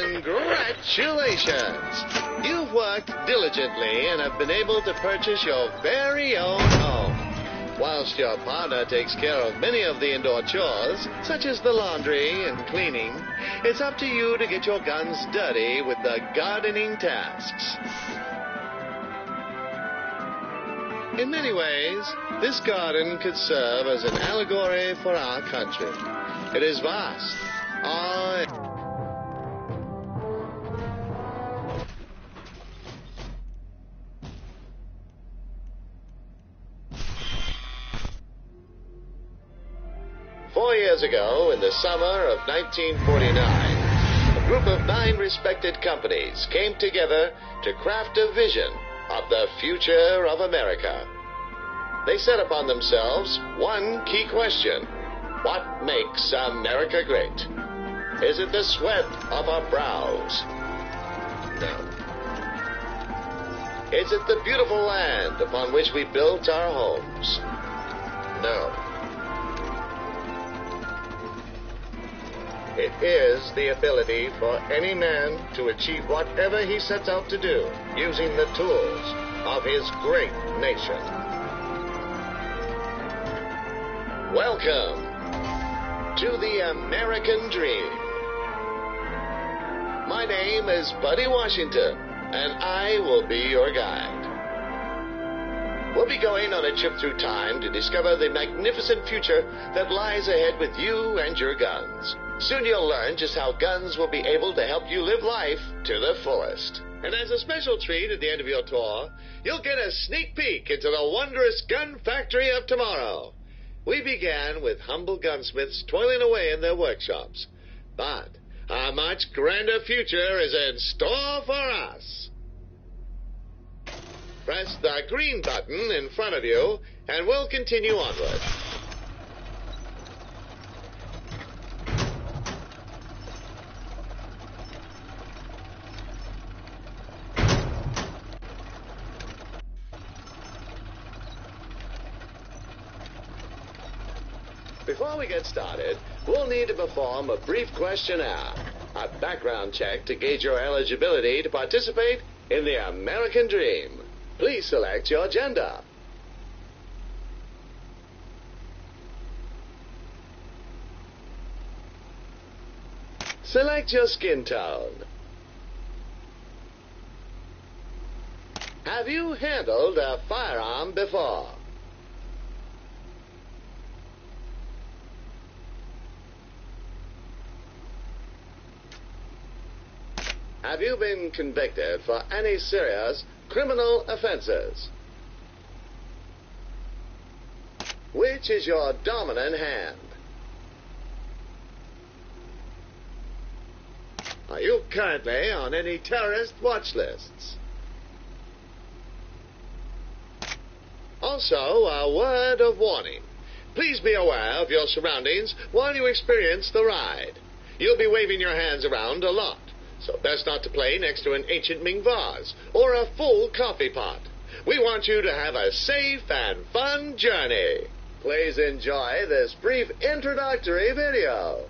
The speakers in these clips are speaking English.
Congratulations! You've worked diligently and have been able to purchase your very own home. Whilst your partner takes care of many of the indoor chores, such as the laundry and cleaning, it's up to you to get your guns dirty with the gardening tasks. In many ways, this garden could serve as an allegory for our country. It is vast. 4 years ago, in the summer of 1949, a group of 9 respected companies came together to craft a vision of the future of America. They set upon themselves one key question: what makes America great? Is it the sweat of our brows? No. Is it the beautiful land upon which we built our homes? No. It is the ability for any man to achieve whatever he sets out to do using the tools of his great nation. Welcome to the American Dream. My name is Buddy Washington, and I will be your guide. We'll be going on a trip through time to discover the magnificent future that lies ahead with you and your guns. Soon you'll learn just how guns will be able to help you live life to the fullest. And as a special treat at the end of your tour, you'll get a sneak peek into the wondrous gun factory of tomorrow. We began with humble gunsmiths toiling away in their workshops. But a much grander future is in store for us. Press the green button in front of you, and we'll continue onward. Before we get started, we'll need to perform a brief questionnaire, a background check to gauge your eligibility to participate in the American Dream. Please select your gender. Select your skin tone. Have you handled a firearm before? Have you been convicted for any serious criminal offenses? Which is your dominant hand? Are you currently on any terrorist watch lists? Also, a word of warning. Please be aware of your surroundings while you experience the ride. You'll be waving your hands around a lot, so best not to play next to an ancient Ming vase or a full coffee pot. We want you to have a safe and fun journey. Please enjoy this brief introductory video.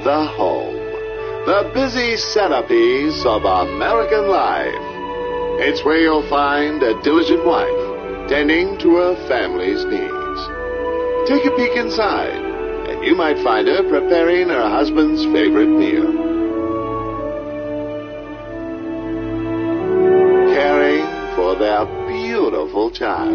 The home. The busy centerpiece of American life. It's where you'll find a diligent wife tending to her family's needs. Take a peek inside, and you might find her preparing her husband's favorite meal. Caring for their beautiful child.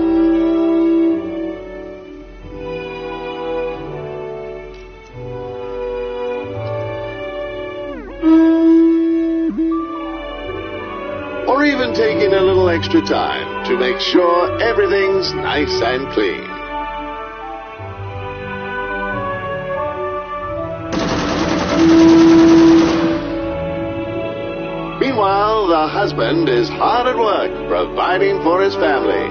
Or even taking a little extra time to make sure everything's nice and clean. Meanwhile, the husband is hard at work providing for his family.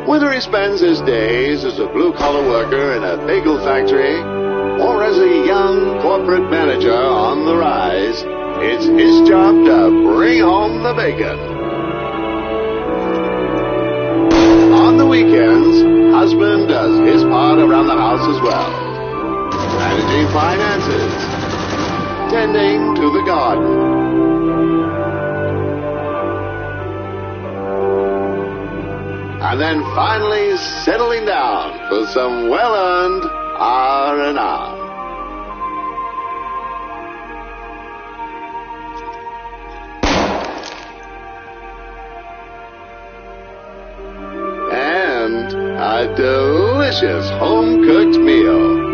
Whether he spends his days as a blue-collar worker in a bagel factory or as a young corporate manager on the rise, it's his job to bring home the bacon. On the weekends, husband does his part around the house as well. Managing finances, tending to the garden. And then finally settling down for some well-earned R&R. And a delicious home-cooked meal.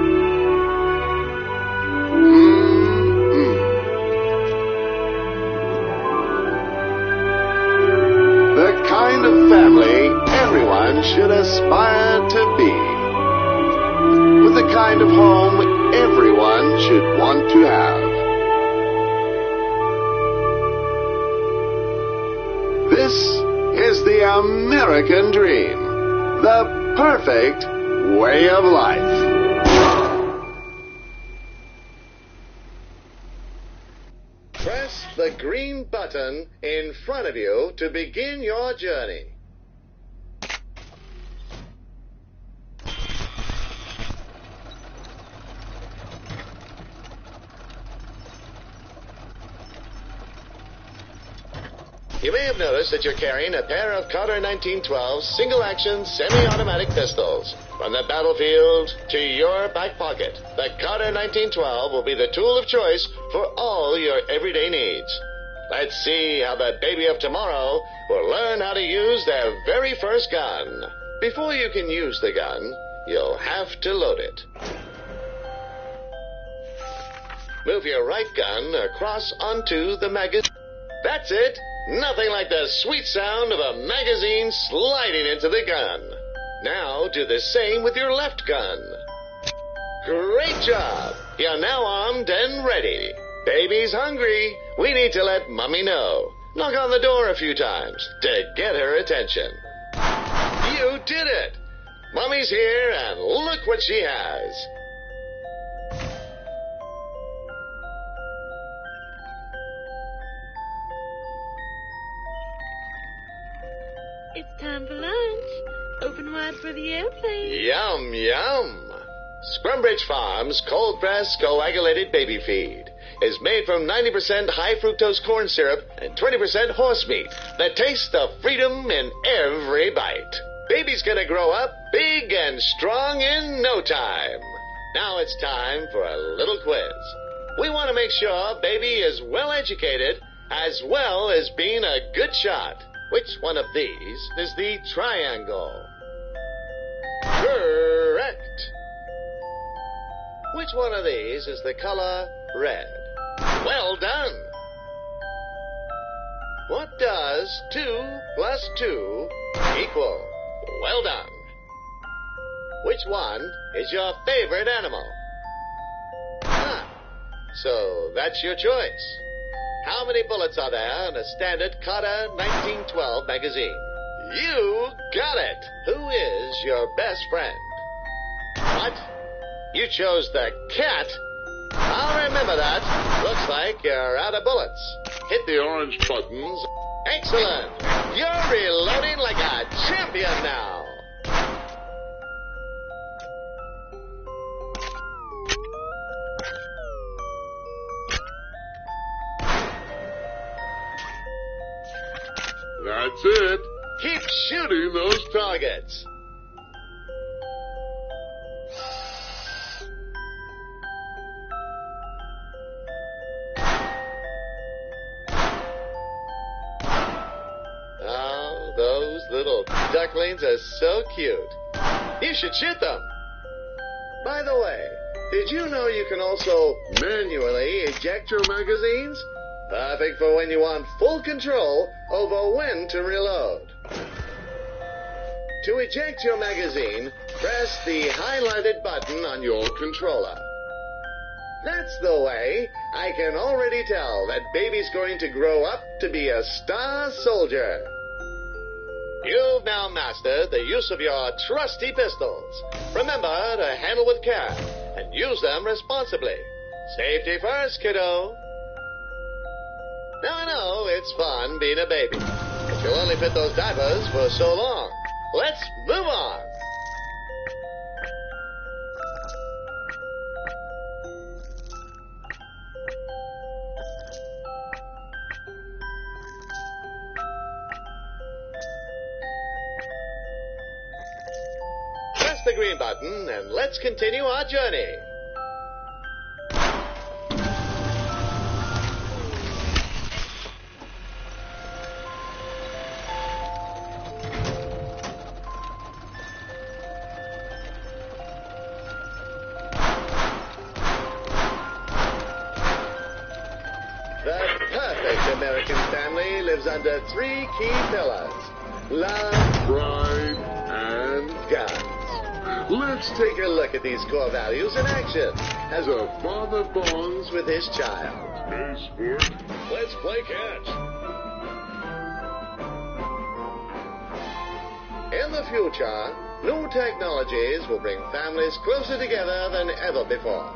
The kind of family everyone should aspire to be. With the kind of home everyone should want to have. This is the American dream. The perfect way of life. Press the green button in front of you to begin your journey. You may have noticed that you're carrying a pair of Carter 1912 single-action semi-automatic pistols. From the battlefield to your back pocket, the Carter 1912 will be the tool of choice for all your everyday needs. Let's see how the baby of tomorrow will learn how to use their very first gun. Before you can use the gun, you'll have to load it. Move your right gun across onto the magazine. That's it. Nothing like the sweet sound of a magazine sliding into the gun. Now do the same with your left gun. Great job. You're now armed and ready. Baby's hungry. We need to let Mommy know. Knock on the door a few times to get her attention. You did it. Mommy's here, and look what she has. It's time for lunch. Open wide for the airplane. Yum, yum. Scrumbridge Farms cold-pressed coagulated baby feed is made from 90% high-fructose corn syrup and 20% horse meat that tastes of freedom in every bite. Baby's gonna grow up big and strong in no time. Now it's time for a little quiz. We want to make sure baby is well educated as well as being a good shot. Which one of these is the triangle? Correct. Which one of these is the color red? Well done. What does 2 plus 2 equal? Well done. Which one is your favorite animal? So that's your choice. How many bullets are there in a standard Carter 1912 magazine? You got it! Who is your best friend? What? You chose the cat? I'll remember that. Looks like you're out of bullets. Hit the orange buttons. Excellent! You're reloading like a champion now. That's it. Keep shooting those targets. Oh, those little ducklings are so cute. You should shoot them. By the way, did you know you can also manually eject your magazines? Perfect for when you want full control over when to reload. To eject your magazine, press the highlighted button on your controller. That's the way. I can already tell that baby's going to grow up to be a star soldier. You've now mastered the use of your trusty pistols. Remember to handle with care and use them responsibly. Safety first, kiddo. Now I know it's fun being a baby, but you'll only fit those diapers for so long. Let's move on. the green button and let's continue our journey. The perfect American family lives under 3 key pillars: love, pride, and guns. Let's take a look at these core values in action as a father bonds with his child. Hey, sport. Let's play catch. In the future, new technologies will bring families closer together than ever before.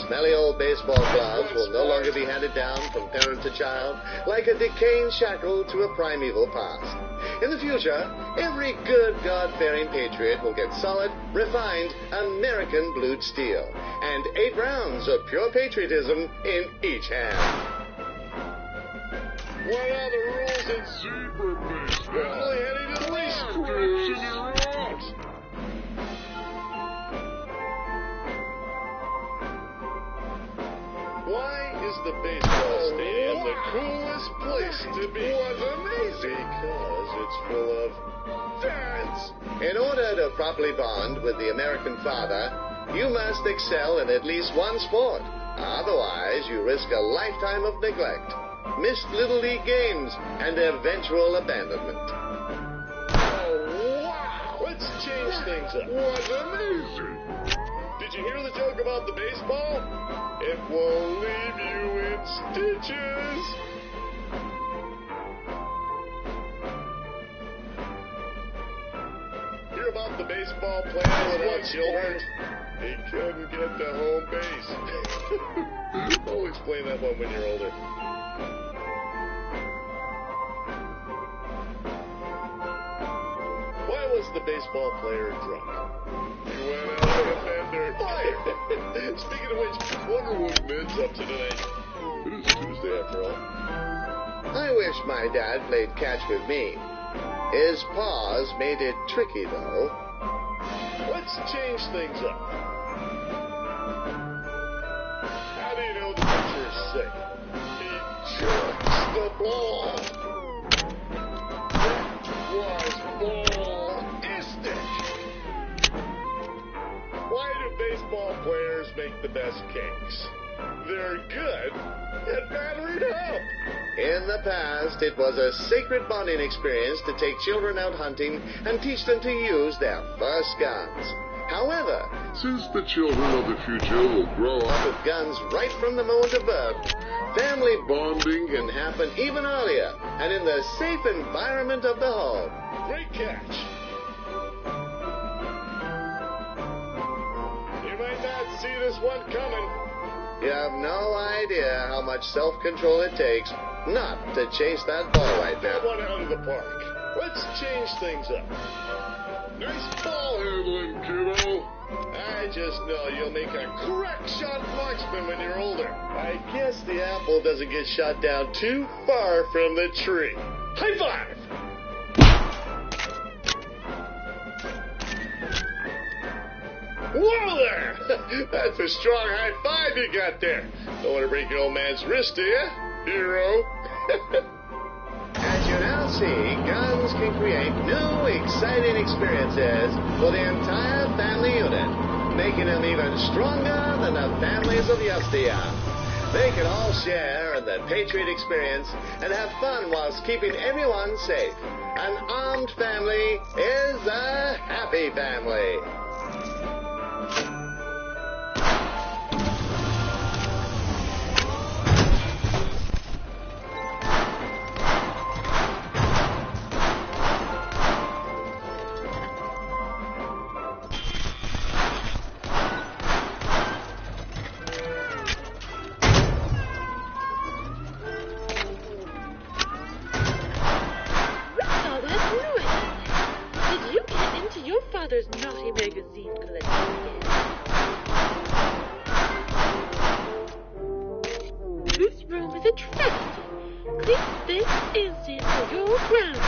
Smelly old baseball gloves will no longer be handed down from parent to child like a decaying shackle to a primeval past. In the future, every good God-fearing patriot will get solid, refined, American blued steel and 8 rounds of pure patriotism in each hand. What are the rules in Super Baseball? Only heading to the race Scraps in your rocks. Why is the baseball stadium the coolest place to be? What's amazing? Because it's full of fans. In order to properly bond with the American father, you must excel in at least one sport. Otherwise, you risk a lifetime of neglect, missed Little League games, and eventual abandonment. Oh, wow! Let's change things up. What's amazing? Did you hear the joke about the baseball? It will leave you in stitches. Hear about the baseball player without children? He couldn't get to home base. I'll explain that one when you're older. Why was the baseball player drunk? He went out like a fender. Fire! Speaking of which, wonder what Mid's up to tonight. It is Tuesday after all. I wish my dad played catch with me. His paws made it tricky, though. Let's change things up. How do you know the pitcher's sick? He jerks the ball. Was ballistic. Why do baseball players make the best cakes? They're good at battering up. In the past, it was a sacred bonding experience to take children out hunting and teach them to use their first guns. However, Since the children of the future will grow up with guns right from the moment of birth, family bonding can happen even earlier and in the safe environment of the home. Great catch. You might not see this one coming. You have no idea how much self-control it takes not to chase that ball right now. Get one out of the park. Let's change things up. Nice ball handling, kiddo. I just know you'll make a crack shot marksman when you're older. I guess the apple doesn't get shot down too far from the tree. High five! Whoa there! That's a strong high five you got there. Don't want to break your old man's wrist, do you, hero? As you now see, guns can create new, exciting experiences for the entire family unit, making them even stronger than the families of yesteryear. They can all share in the Patriot experience and have fun whilst keeping everyone safe. An armed family is a happy family. Father's naughty magazine collection again. This room is a tragedy. Clean this instant for your ground.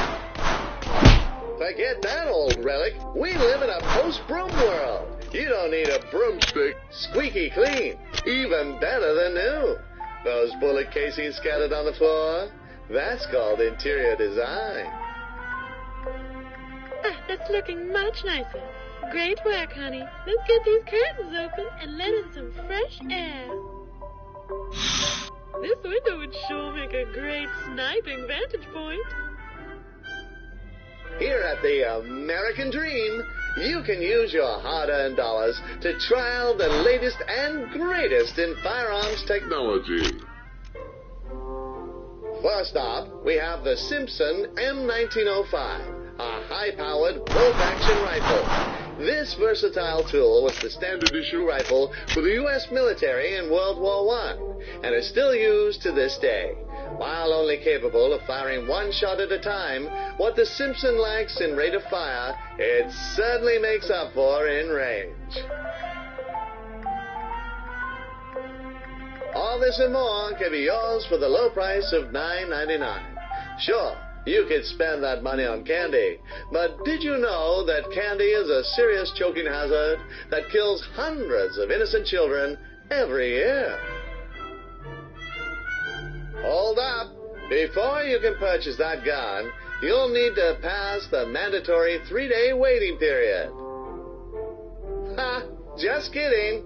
Forget that old relic. We live in a post-broom world. You don't need a broomstick. Squeaky clean. Even better than new. Those bullet casings scattered on the floor? That's called interior design. Ah, that's looking much nicer. Great work, honey. Let's get these curtains open and let in some fresh air. This window would sure make a great sniping vantage point. Here at the American Dream, you can use your hard-earned dollars to trial the latest and greatest in firearms technology. First up, we have the Simpson M1905, a high-powered bolt-action rifle. This versatile tool was the standard issue rifle for the U.S. military in World War I, and is still used to this day. While only capable of firing one shot at a time, what the Simpson lacks in rate of fire, it certainly makes up for in range. All this and more can be yours for the low price of $9.99. Sure, you could spend that money on candy, but did you know that candy is a serious choking hazard that kills hundreds of innocent children every year? Hold up. Before you can purchase that gun, you'll need to pass the mandatory 3-day waiting period. Ha! Just kidding.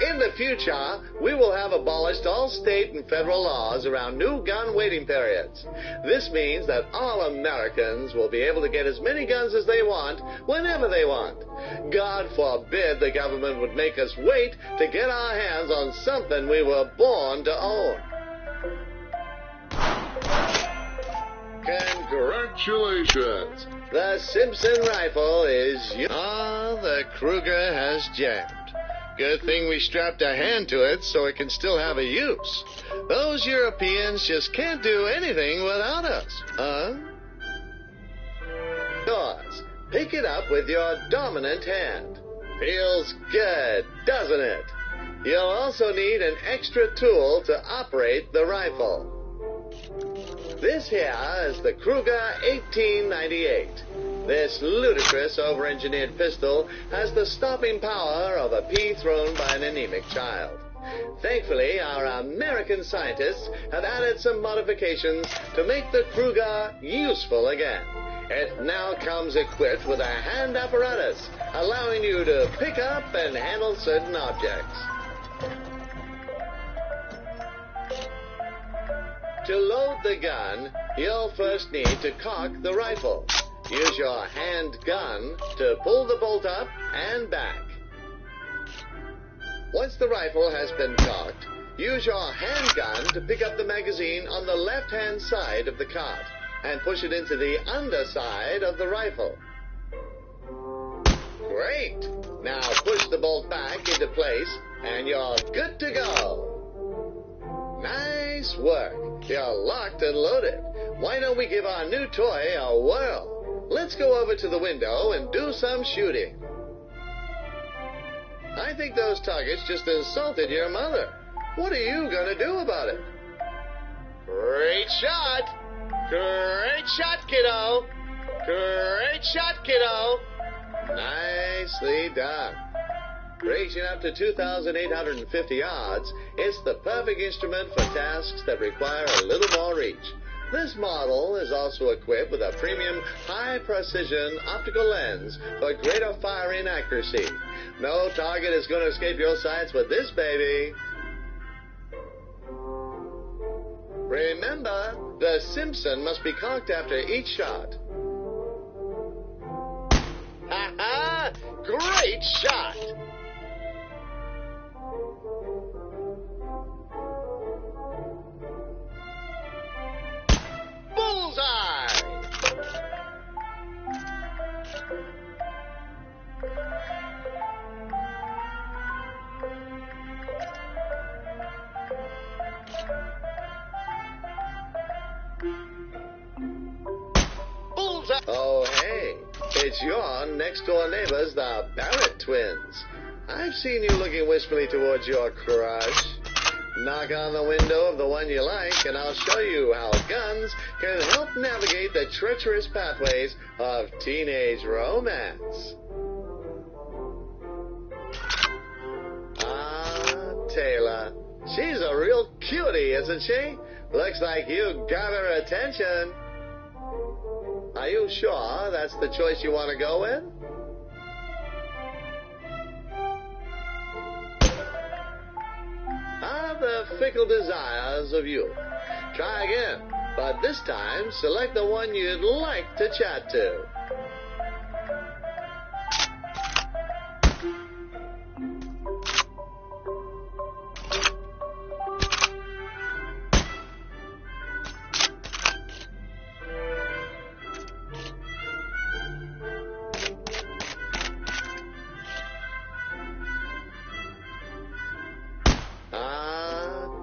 In the future, we will have abolished all state and federal laws around new gun waiting periods. This means that all Americans will be able to get as many guns as they want, whenever they want. God forbid the government would make us wait to get our hands on something we were born to own. Congratulations! The Simpson rifle is yours. Ah, the Kruger has jammed. Good thing we strapped a hand to it so it can still have a use. Those Europeans just can't do anything without us, huh? Yours. Pick it up with your dominant hand. Feels good, doesn't it? You'll also need an extra tool to operate the rifle. This here is the Kruger 1898. This ludicrous over-engineered pistol has the stopping power of a pea thrown by an anemic child. Thankfully, our American scientists have added some modifications to make the Kruger useful again. It now comes equipped with a hand apparatus, allowing you to pick up and handle certain objects. To load the gun, you'll first need to cock the rifle. Use your hand gun to pull the bolt up and back. Once the rifle has been cocked, use your hand gun to pick up the magazine on the left-hand side of the cart and push it into the underside of the rifle. Great! Now push the bolt back into place and you're good to go. Nice work. You're locked and loaded. Why don't we give our new toy a whirl? Let's go over to the window and do some shooting. I think those targets just insulted your mother. What are you going to do about it? Great shot! Great shot, kiddo! Great shot, kiddo! Nicely done. Reaching up to 2,850 yards, it's the perfect instrument for tasks that require a little more reach. This model is also equipped with a premium high-precision optical lens for greater firing accuracy. No target is going to escape your sights with this baby. Remember, the Simpson must be cocked after each shot. Ha-ha! Great shot! Bullseye! Bullseye! Oh, hey, it's your next-door neighbors, the Barrett twins. I've seen you looking wistfully towards your crush. Knock on the window of the one you like, and I'll show you how guns can help navigate the treacherous pathways of teenage romance. Ah, Taylor. She's a real cutie, isn't she? Looks like you got her attention. Are you sure that's the choice you want to go with? The fickle desires of youth. Try again, but this time select the one you'd like to chat to.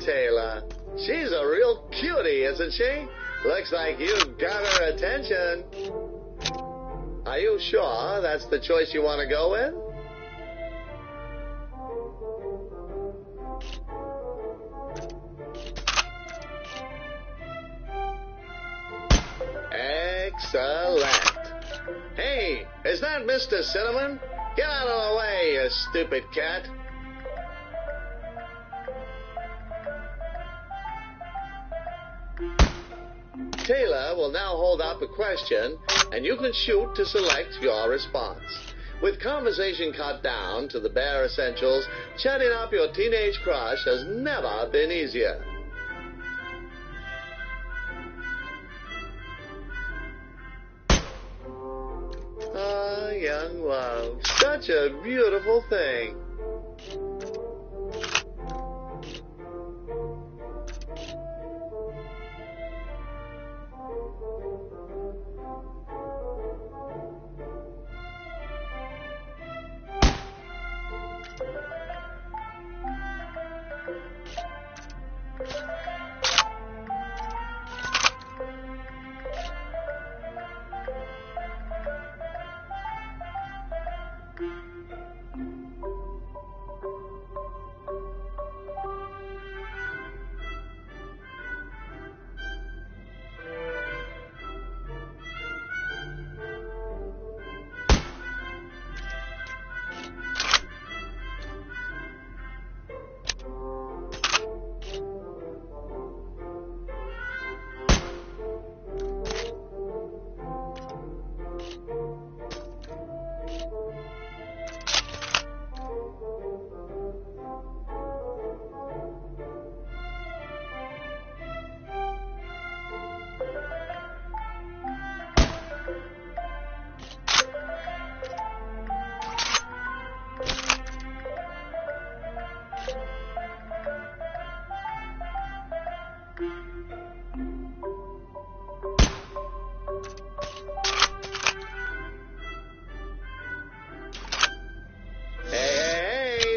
Taylor. She's a real cutie, isn't she? Looks like you got her attention. Are you sure that's the choice you want to go with? Excellent. Hey, is that Mr. Cinnamon? Get out of the way, you stupid cat. Taylor will now hold up a question, and you can shoot to select your response. With conversation cut down to the bare essentials, chatting up your teenage crush has never been easier. Ah, young love, such a beautiful thing.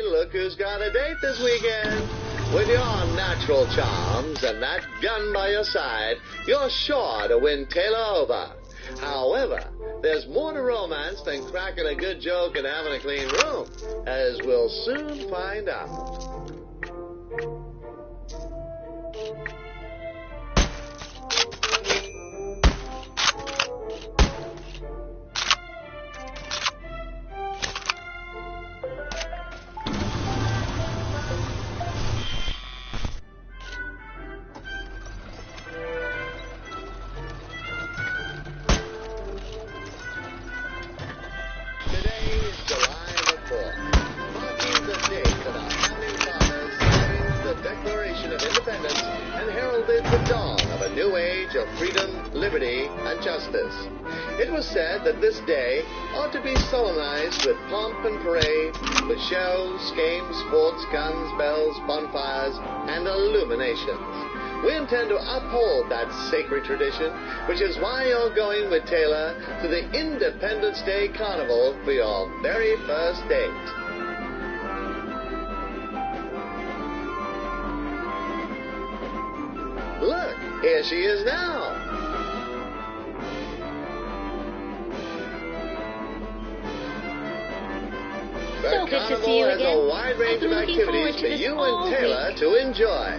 Look who's got a date this weekend. With your natural charms and that gun by your side, you're sure to win Taylor over. However, there's more to romance than cracking a good joke and having a clean room, as we'll soon find out. The dawn of a new age of freedom, liberty, and justice. It was said that this day ought to be solemnized with pomp and parade, with shows, games, sports, guns, bells, bonfires, and illuminations. We intend to uphold that sacred tradition, which is why you're going with Taylor to the Independence Day Carnival for your very first date. Look, here she is now. So The good to carnival see you has again. a wide range I've of been looking forward activities to for this you all and Taylor week. to enjoy.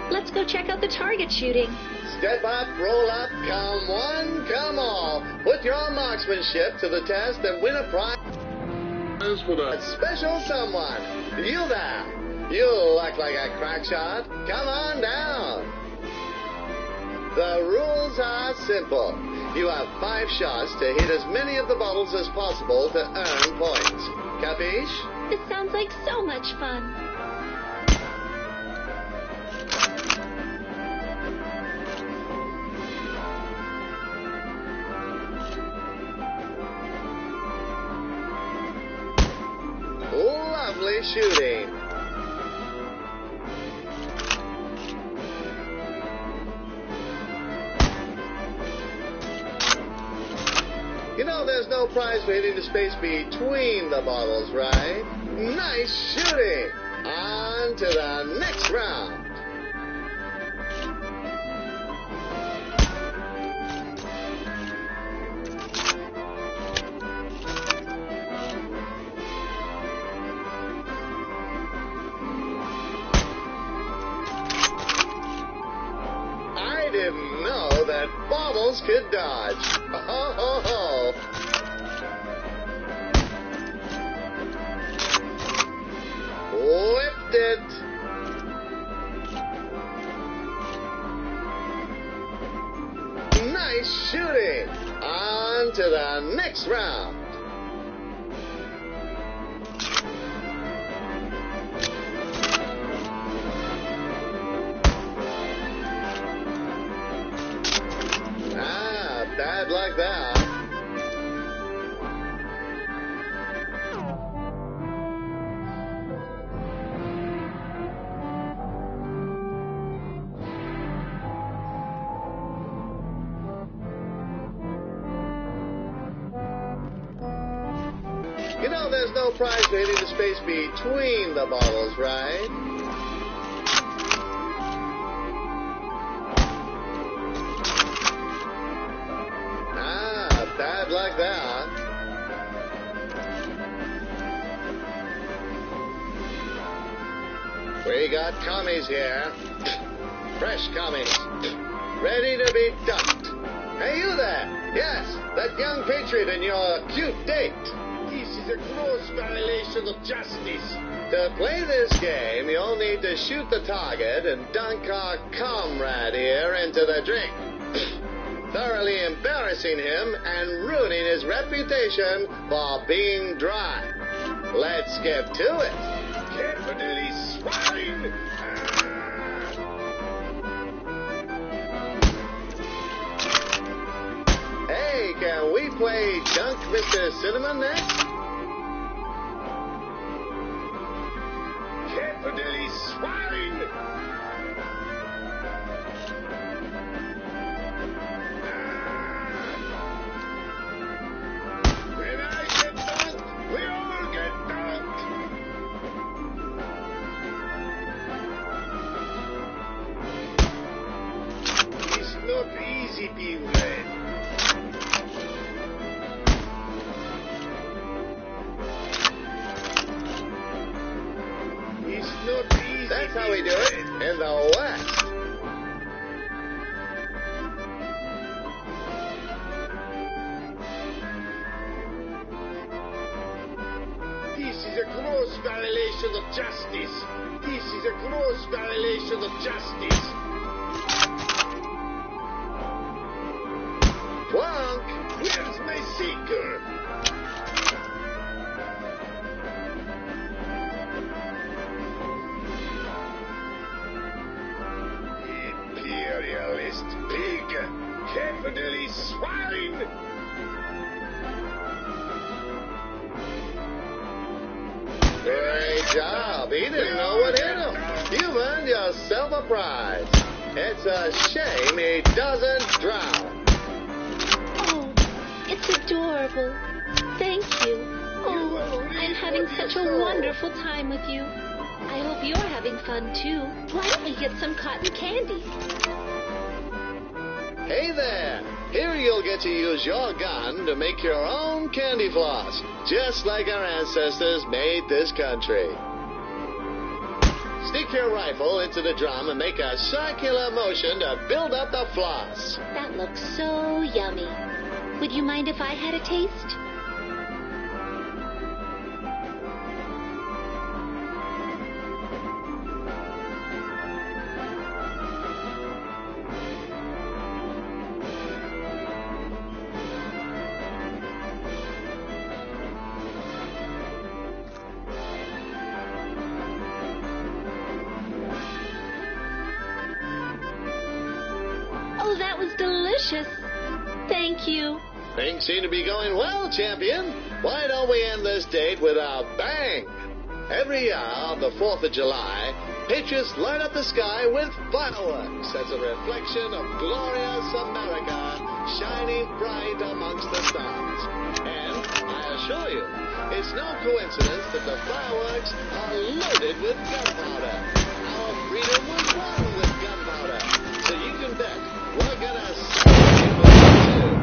Let's go check out the target shooting. Step up, roll up, come one, come all. Put your marksmanship to the test and win a prize. As for A that, special someone. You there. You look like a crack shot. Come on down. The rules are simple. You have 5 shots to hit as many of the bottles as possible to earn points. Capiche? This sounds like so much fun. Lovely shooting. You know there's no prize for hitting the space between the bottles, right? Nice shooting! On to the next round. I didn't know that bottles could dodge. Oh, ho, ho. Whipped it. Nice shooting. On to the next round. Bad like that. You know there's no prize for hitting the space between the bottles, right? Bad like that. We got commies here. Fresh commies. Ready to be dumped. Hey, you there. Yes, that young patriot and your cute date. this is a gross violation of justice. To play this game, you'll need to shoot the target and dunk our comrade here into the drink. Thoroughly embarrassing him and ruining his reputation for being dry. Let's get to it. Capitalist swine! Hey, can we play Dunk Mr. Cinnamon next? Capitalist swine! When I get dunked, we all get dunked! It's not easy being red. It's not easy. That's how we do being it red. in the West. This is a gross violation of justice. This is a gross violation of justice. Plunk! Where's my seeker? Imperialist pig! Capitalist swine! Great job. He didn't know what hit him. You've earned yourself a prize. It's a shame he doesn't drown. Oh, it's adorable. Thank you. Oh, I'm having such a wonderful time with you. I hope you're having fun, too. Why don't we get some cotton candy? Hey there! Here you'll get to use your gun to make your own candy floss, just like our ancestors made this country. Stick your rifle into the drum and make a circular motion to build up the floss. That looks so yummy. Would you mind if I had a taste? Oh, that was delicious. Thank you. Things seem to be going well, champion. Why don't we end this date with a bang? Every year on the 4th of July, patriots light up the sky with fireworks as a reflection of glorious America shining bright amongst the stars. And I assure you, it's no coincidence that the fireworks are loaded with gunpowder. Our freedom was won with gunpowder. So you can bet we're gonna celebrate with you too.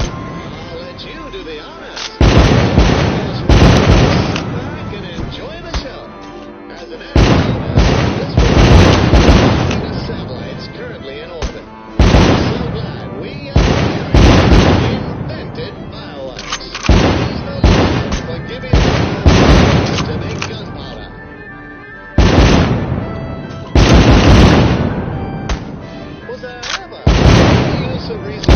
I'll let you do the honors. Sit back and enjoy the show. As an anecdote, this was one of the satellites currently in orbit. So glad we invented fireworks. He's the Lord for giving us the to make gunpowder. Was there ever any use of resources?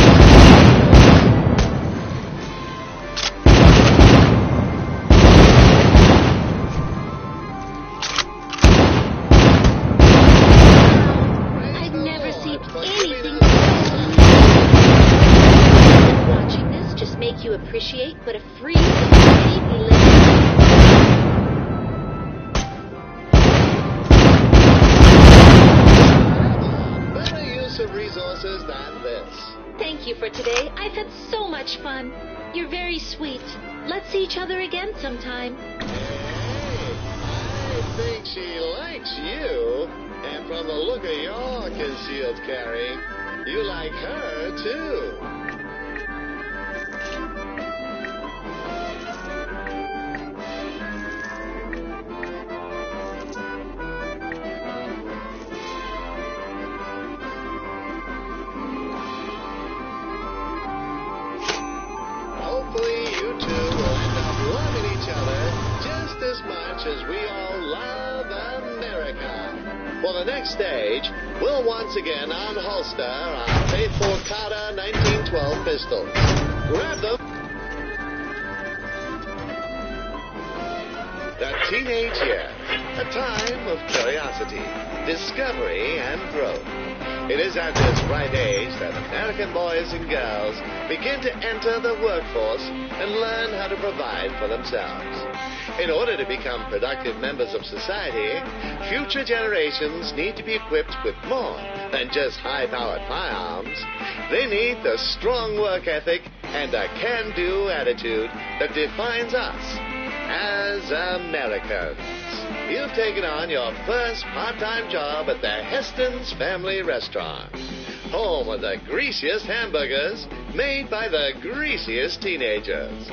I've never seen anything so watching this just make you appreciate what a free society we live in. Better use of resources than this. Thank you for today. I've had so much fun. You're very sweet. Let's see each other again sometime. Hey, I think she likes you. And from the look of your concealed carry, you like her too. Hopefully you two will end up loving each other just as much as we all love America. For the next stage, we'll once again unholster our faithful Carter 1912 pistols. Grab them. The teenage years, a time of curiosity, discovery, and growth. It is at this right age that American boys and girls begin to enter the workforce and learn how to provide for themselves. In order to become productive members of society, future generations need to be equipped with more than just high-powered firearms. They need the strong work ethic and a can-do attitude that defines us as Americans. You've taken on your first part-time job at the Heston's Family Restaurant, home of the greasiest hamburgers made by the greasiest teenagers.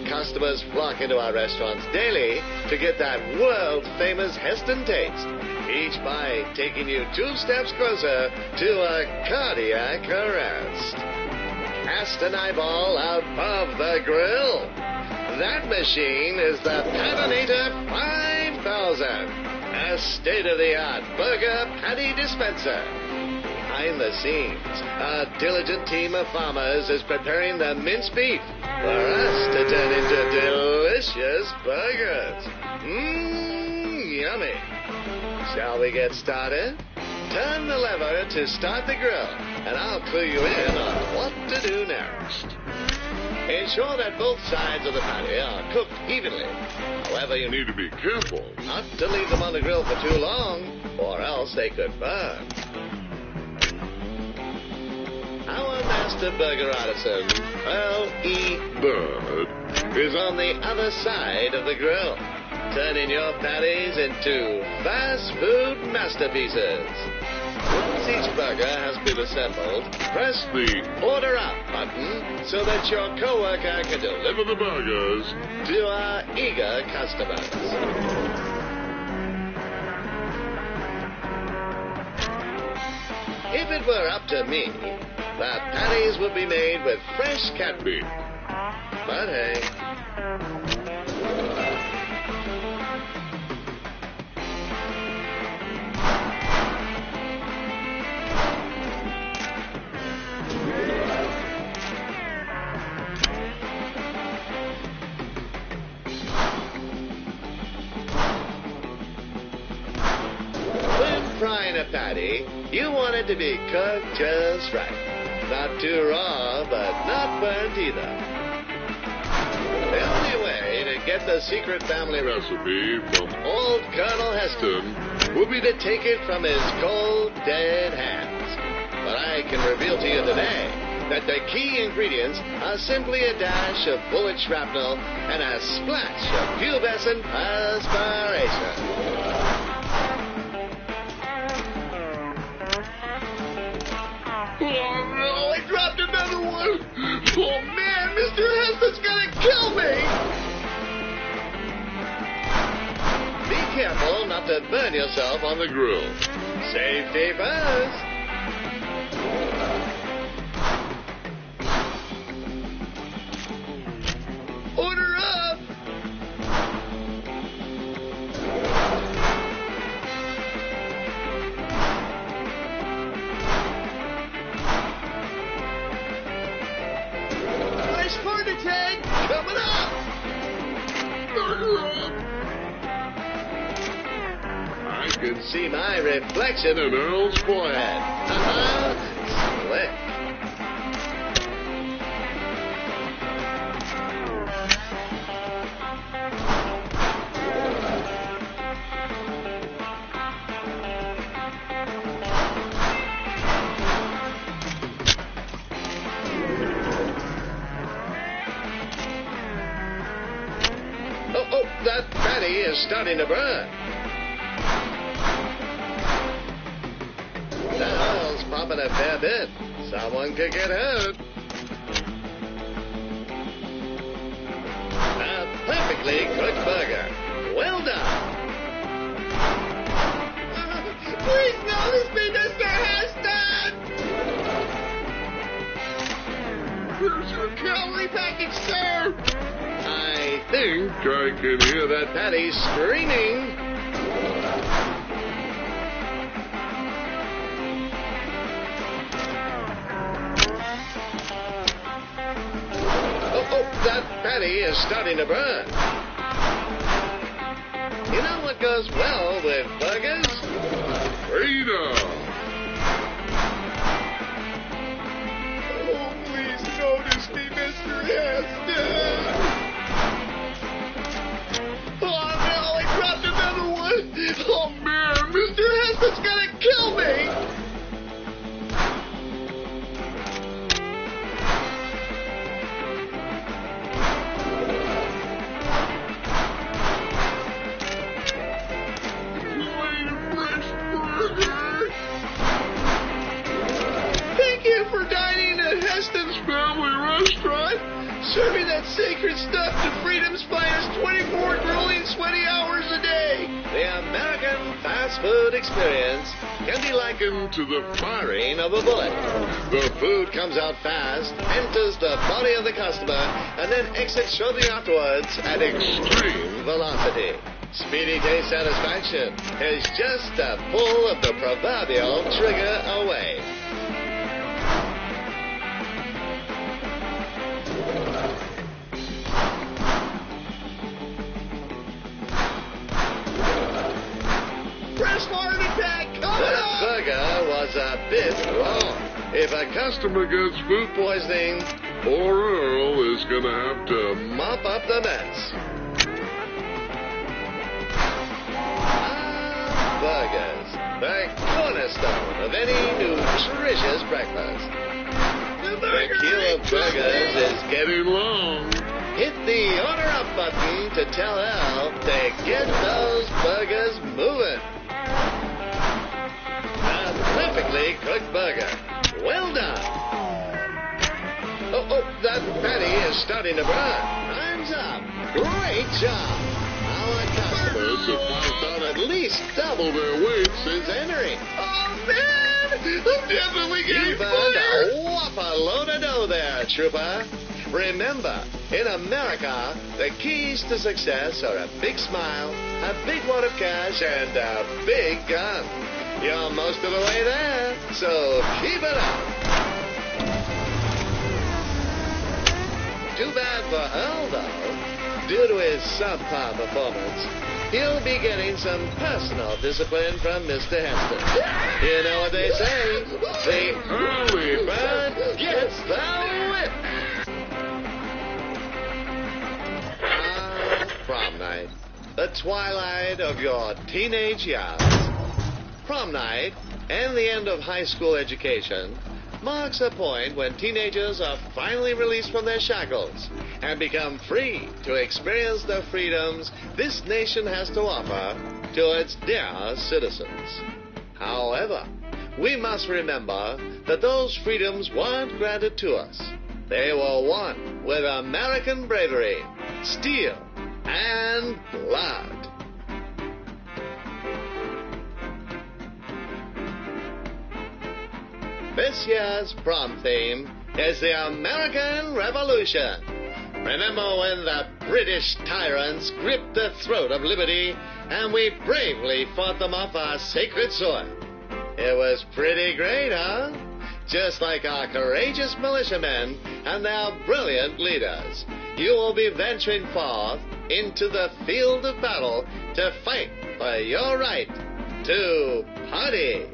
Customers flock into our restaurants daily to get that world-famous Heston taste, each bite taking you 2 steps closer to a cardiac arrest. Cast an eyeball above the grill. That machine is the Patinator 5000, a state-of-the-art burger patty dispenser. Behind the scenes, a diligent team of farmers is preparing the minced beef for us to turn into delicious burgers. Yummy. Shall we get started? Turn the lever to start the grill, and I'll clue you in on what to do next. Ensure that both sides of the patty are cooked evenly. However, you need to be careful not to leave them on the grill for too long, or else they could burn. Our master burger artisan, L.E. Bird, is on the other side of the grill. turning your patties into fast food masterpieces. Once each burger has been assembled, press the Order Up button so that your coworker can deliver the burgers to our eager customers. If it were up to me, the patties would be made with fresh cat meat. But hey. When frying a patty, you want it to be cooked just right. Not too raw, but not burnt either. The only way to get the secret family recipe from old Colonel Heston will be to take it from his cold, dead hands. But I can reveal to you today that the key ingredients are simply a dash of bullet shrapnel and a splash of pubescent perspiration. Oh, no, I dropped another one. Oh, man, Mr. Heston's gonna kill me. Be careful not to burn yourself on the grill. Safety first. Order up. Heart attack coming up! I can see my reflection in Earl's forehead. Slick. Oh, that patty is starting to burn. The oil's popping a fair bit. Someone could get hurt. A perfectly cooked burger. Well done. Please notice me, Mr. Heston! Here's your calorie package, sir! I think I can hear that patty screaming. Oh, that patty is starting to burn. You know what goes well with burgers? Freedom. Oh, please notice me, Mr. Heston. Oh, no, I dropped another one. Oh, man, Mr. Heston's gonna kill me. Thank you for dining at Heston's Family Restaurant. Serving that sacred stuff to freedom's finest 24 grueling, sweaty hours a day. The American fast food experience can be likened to the firing of a bullet. The food comes out fast, enters the body of the customer, and then exits shortly afterwards at extreme velocity. Speedy taste satisfaction is just a pull of the proverbial trigger away. That burger was a bit wrong. If a customer gets food poisoning, poor Earl is going to have to mop up the mess. Burgers, the cornerstone of any nutritious breakfast. The queue of burgers is getting long. hit the order up button to tell Elle to get those burgers moving. A perfectly cooked burger. Well done. Oh, that patty is starting to burn. Time's up. Great job. Our customers have now done at least double their weight since entering. Oh, man! I'm definitely getting burned a whopper load of dough there, Trooper. Remember, in America, the keys to success are a big smile, a big wad of cash, and a big gun. You're most of the way there, so keep it up. Too bad for Earl, though. Due to his subpar performance, he'll be getting some personal discipline from Mr. Heston. You know what they say? The early bird gets the whip. Prom night. The twilight of your teenage years. Prom night and the end of high school education marks a point when teenagers are finally released from their shackles and become free to experience the freedoms this nation has to offer to its dear citizens. However, we must remember that those freedoms weren't granted to us. They were won with American bravery, steel, and blood. This year's prom theme is the American Revolution. Remember when the British tyrants gripped the throat of liberty and we bravely fought them off our sacred soil? It was pretty great, huh? Just like our courageous militiamen and their brilliant leaders, you will be venturing forth into the field of battle to fight for your right to party.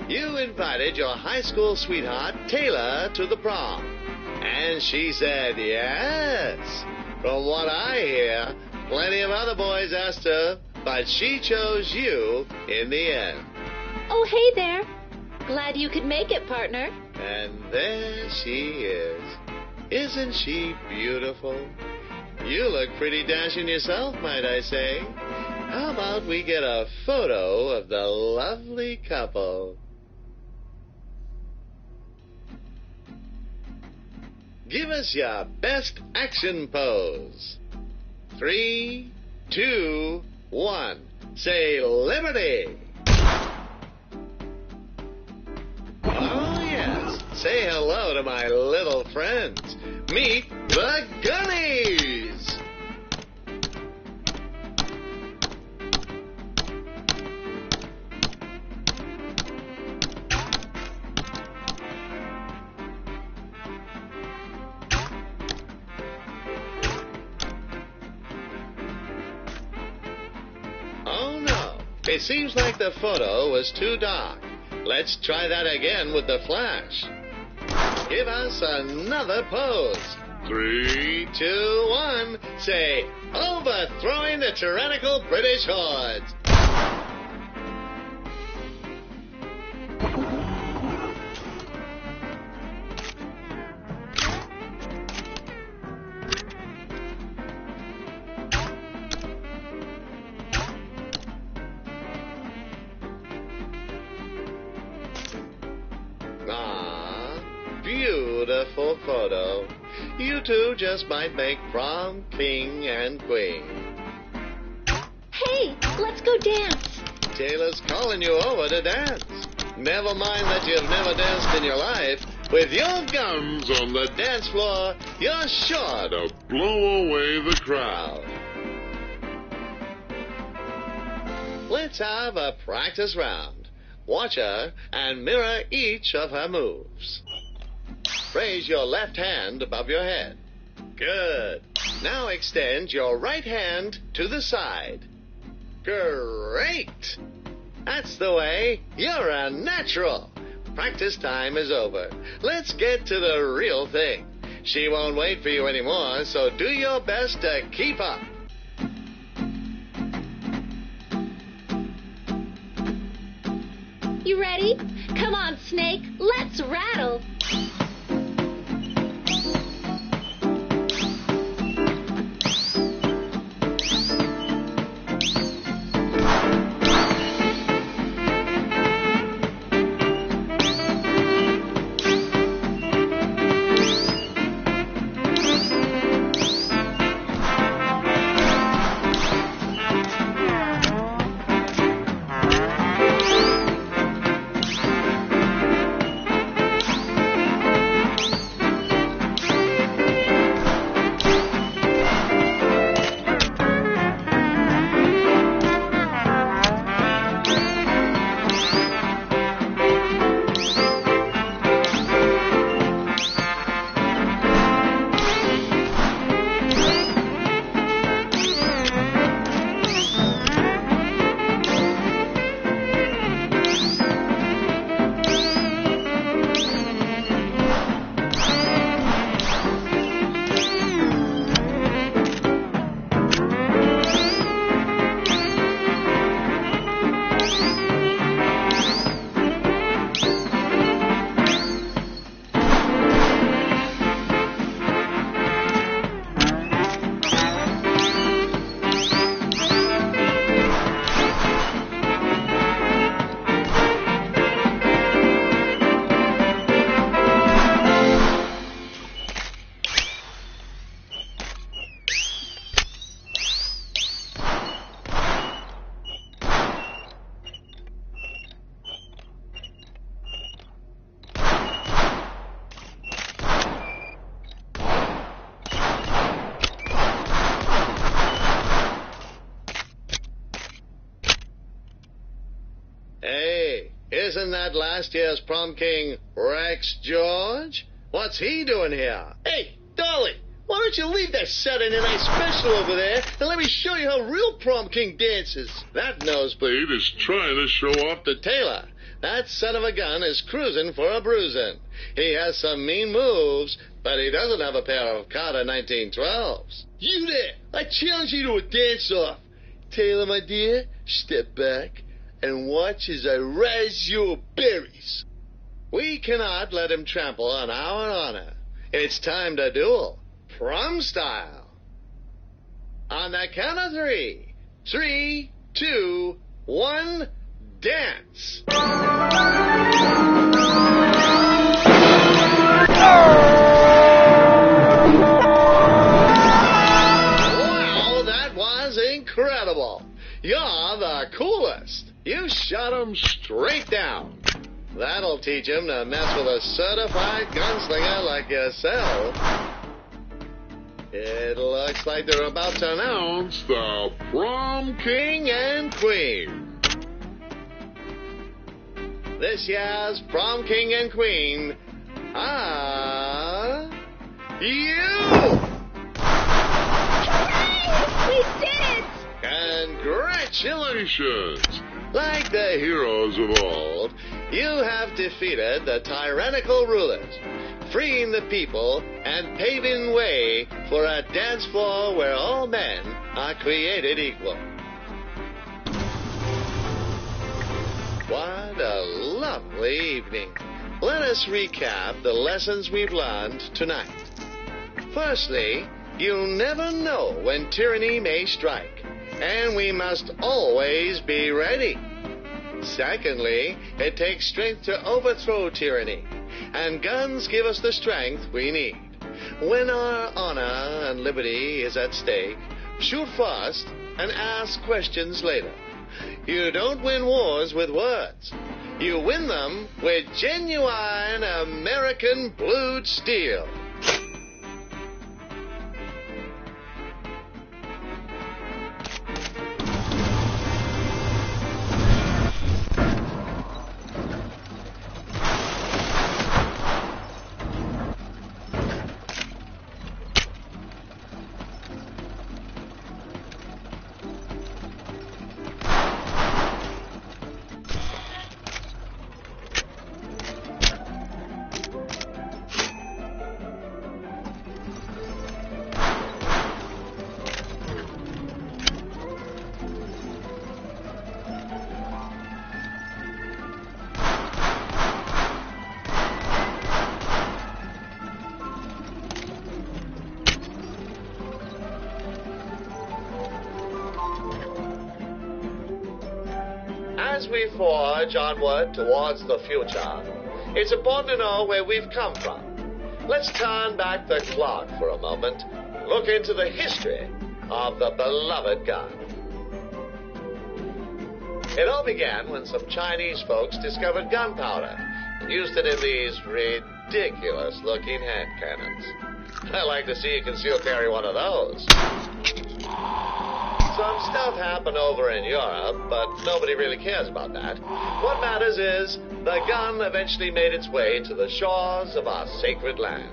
You invited your high school sweetheart, Taylor, to the prom. And she said yes. From what I hear, plenty of other boys asked her, but she chose you in the end. Oh, hey there. Glad you could make it, partner. And there she is. Isn't she beautiful? You look pretty dashing yourself, might I say. How about we get a photo of the lovely couple? Give us your best action pose. 3, 2, 1. Say liberty. Oh, yes. Say hello to my little friends. Meet the Gunnies. Oh, no. It seems like the photo was too dark. Let's try that again with the flash. Give us another pose. 3, 2, 1. Say, overthrowing the tyrannical British hordes. Beautiful photo. You two just might make prom king and queen. Hey, let's go dance. Taylor's calling you over to dance. Never mind that you've never danced in your life. With your guns on the dance floor, you're sure to blow away the crowd. Let's have a practice round. Watch her and mirror each of her moves. Raise your left hand above your head. Good. Now extend your right hand to the side. Great. That's the way. You're a natural. Practice time is over. Let's get to the real thing. She won't wait for you anymore, so do your best to keep up. You ready? Come on, Snake, let's rattle. Hey, isn't that last year's prom king Rex George? What's he doing here? Hey, Dolly, why don't you leave that Saturday night special over there and let me show you how real prom king dances? That nosebleed is trying to show off to Taylor. That son of a gun is cruising for a bruising. He has some mean moves, but he doesn't have a pair of Carter 1912s. You there! I challenge you to a dance-off. Taylor, my dear, step back and watch as I razz your berries. We cannot let him trample on our honor. It's time to duel, prom style. On the count of 3. 3, 2, 1, dance. Wow, that was incredible. You're the coolest. You shot him straight down. That'll teach him to mess with a certified gunslinger like yourself. It looks like they're about to announce the prom king and queen. This year's prom king and queen are you! We did it! Congratulations! Like the heroes of old, you have defeated the tyrannical rulers, freeing the people and paving way for a dance floor where all men are created equal. What a lovely evening. Let us recap the lessons we've learned tonight. Firstly, you never know when tyranny may strike, and we must always be ready. Secondly, it takes strength to overthrow tyranny, and guns give us the strength we need. When our honor and liberty is at stake, shoot first and ask questions later. You don't win wars with words. You win them with genuine American blued steel. as we forge onward towards the future, it's important to know where we've come from. Let's turn back the clock for a moment, look into the history of the beloved gun. It all began when some Chinese folks discovered gunpowder and used it in these ridiculous-looking hand cannons. I like to see you conceal carry one of those. Some stuff happened over in Europe, but nobody really cares about that. What matters is the gun eventually made its way to the shores of our sacred land.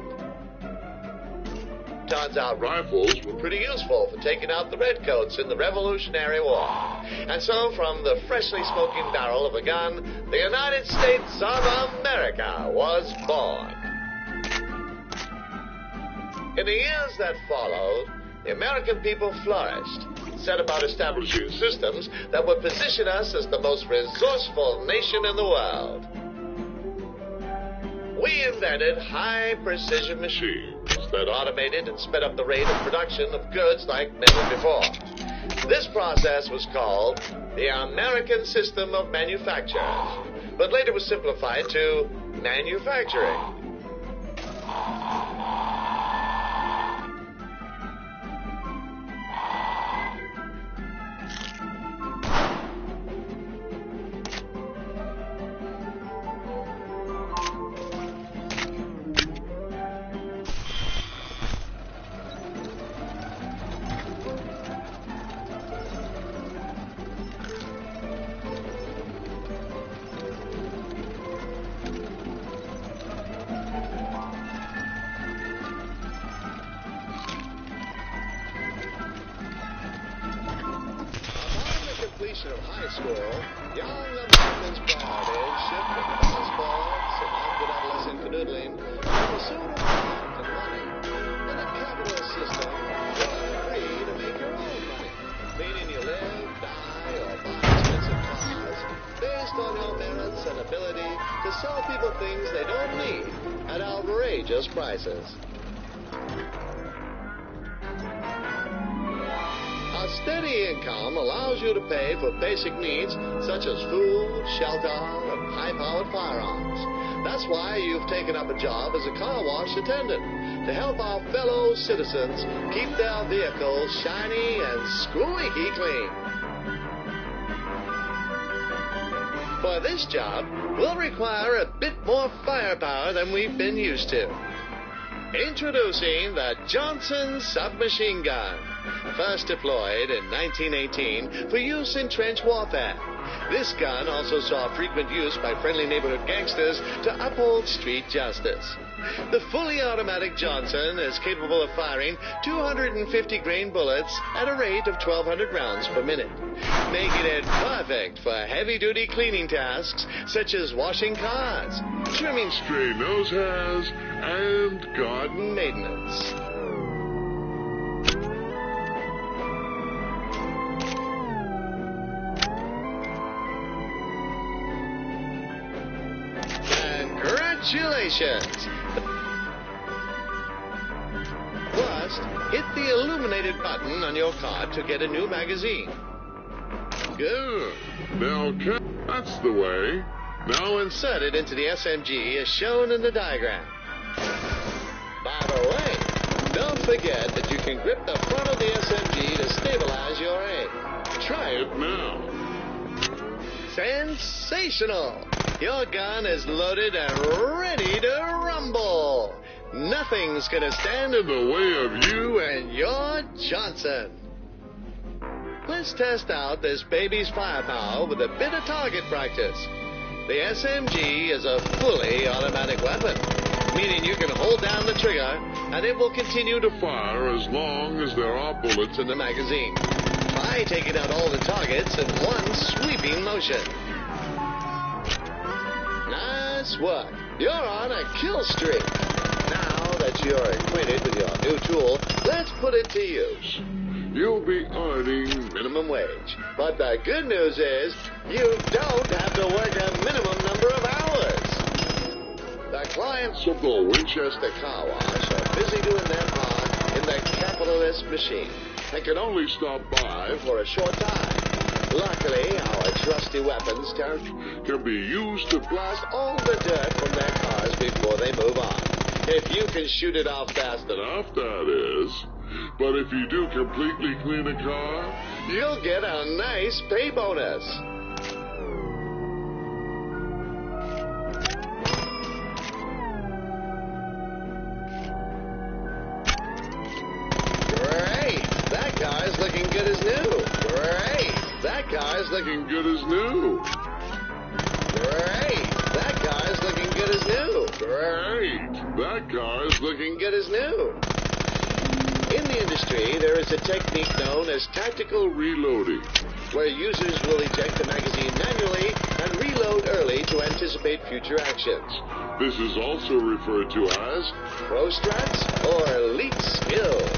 Turns out rifles were pretty useful for taking out the redcoats in the Revolutionary War. And so, from the freshly smoking barrel of a gun, the United States of America was born. In the years that followed, the American people flourished, set about establishing systems that would position us as the most resourceful nation in the world. We invented high-precision machines that automated and sped up the rate of production of goods like never before. This process was called the American System of Manufacture, but later was simplified to manufacturing. Of high school, young Americans' priorities shift from ball sports and good adolescent canoodling to the pursuit of wealth and money. In a capitalist system, you're free to make your own money, meaning you live, die, or buy expensive cars based on your merits and ability to sell people things they don't need at outrageous prices. A steady income allows you to pay for basic needs such as food, shelter, and high-powered firearms. That's why you've taken up a job as a car wash attendant to help our fellow citizens keep their vehicles shiny and squeaky clean. For this job, we'll require a bit more firepower than we've been used to. Introducing the Johnson submachine gun, first deployed in 1918 for use in trench warfare. This gun also saw frequent use by friendly neighborhood gangsters to uphold street justice. The fully automatic Johnson is capable of firing 250 grain bullets at a rate of 1,200 rounds per minute, making it perfect for heavy-duty cleaning tasks such as washing cars, trimming stray nose hairs, and garden maintenance. Congratulations! First, hit the illuminated button on your card to get a new magazine. Good. Now, that's the way. Now insert it into the SMG as shown in the diagram. By the way, don't forget that you can grip the front of the SMG to stabilize your aim. Try it now. Sensational! Your gun is loaded and ready to rumble. Nothing's gonna stand in the way of you and your Johnson. Let's test out this baby's firepower with a bit of target practice. The SMG is a fully automatic weapon, meaning you can hold down the trigger and it will continue to fire as long as there are bullets in the magazine. Try taking out all the targets in one sweeping motion. Nice work. You're on a kill streak. Now that you're acquainted with your new tool, let's put it to use. You'll be earning minimum wage. But the good news is you don't have to work a minimum number of hours. The clients of the Winchester Car Wash are busy doing their part in the capitalist machine. They can only stop by for a short time. Luckily, our trusty weapons Can be used to blast all the dirt from their cars before they move on. If you can shoot it off fast enough, off, that is. But if you do completely clean a car, you'll get a nice pay bonus. Great! That car's looking good as new. Great! That car's looking good as new. great! That car's looking good as new. Great! That car's Looking good as new. In the industry, there is a technique known as tactical reloading. where users will eject the magazine manually and reload early to anticipate future actions. This is also referred to as Pro strats or elite skills.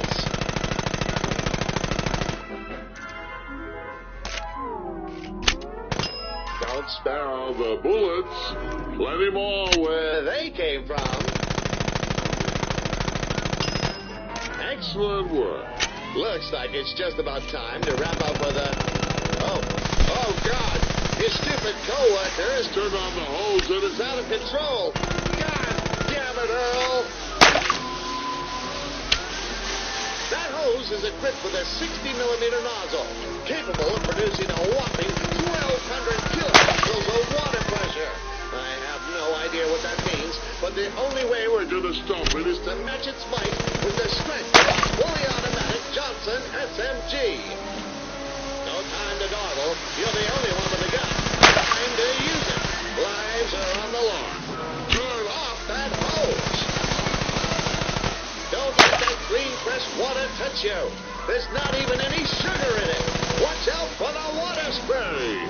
don't spare the bullets. Plenty more Where they came from. excellent work. Looks like it's just about time to wrap up with a... Oh, God! You stupid co-workers! Turn on the hose and It's out of control! God damn it, Earl! That hose is equipped with a 60-millimeter nozzle, capable of producing a whopping 1,200 kilopascals of water pressure. I have no idea what that means, but the only way we're gonna stop it is to match its might with the strength of a fully automatic Johnson SMG. No time to dawdle. You're the only one with a gun. Time to use it. Lives are on the line. Turn off that hose. Don't let that green pressed water touch you. There's not even any sugar in it. Watch out for the water spray.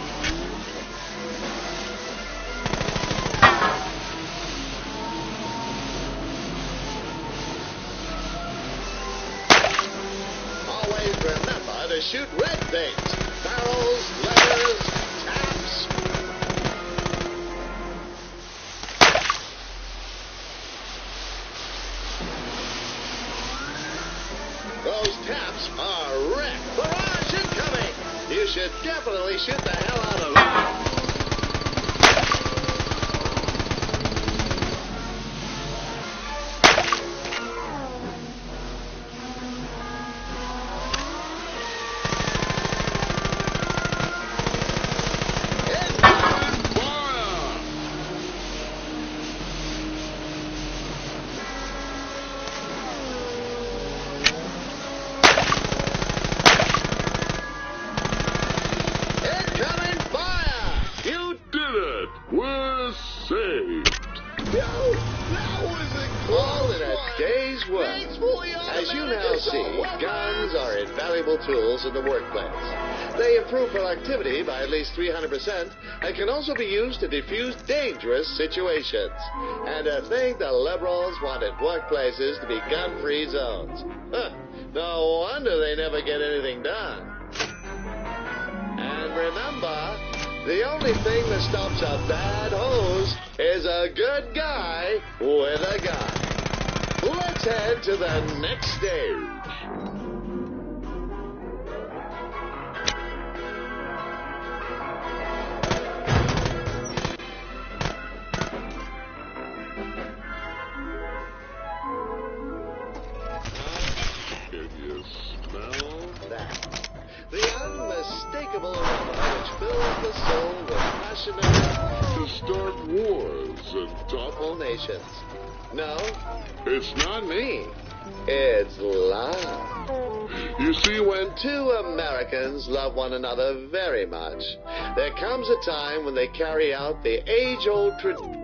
Always remember to shoot red things. Barrels, levers, taps. Those taps are red. Barrage incoming. You should definitely shoot the hell out of them. Incoming fire! You Did it! We're saved. That was a all in close a one. day's work. Thanks, fully As you automatic now assault see, weapons. guns are invaluable tools in the workplace. They improve productivity by at least 300% and can also be used to defuse dangerous situations. And to think the liberals wanted workplaces to be gun-free zones. Huh. No wonder they never get anything done. And remember, the only thing that stops a bad hose is a good guy with a gun. Let's head to the next stage. Can you smell? That. The unmistakable aroma which fills the soul with passion enough To start wars and to topple. topple nations. No, It's not me. It's love. You see, When two Americans love one another very much, there comes a time when they carry out the age-old tradition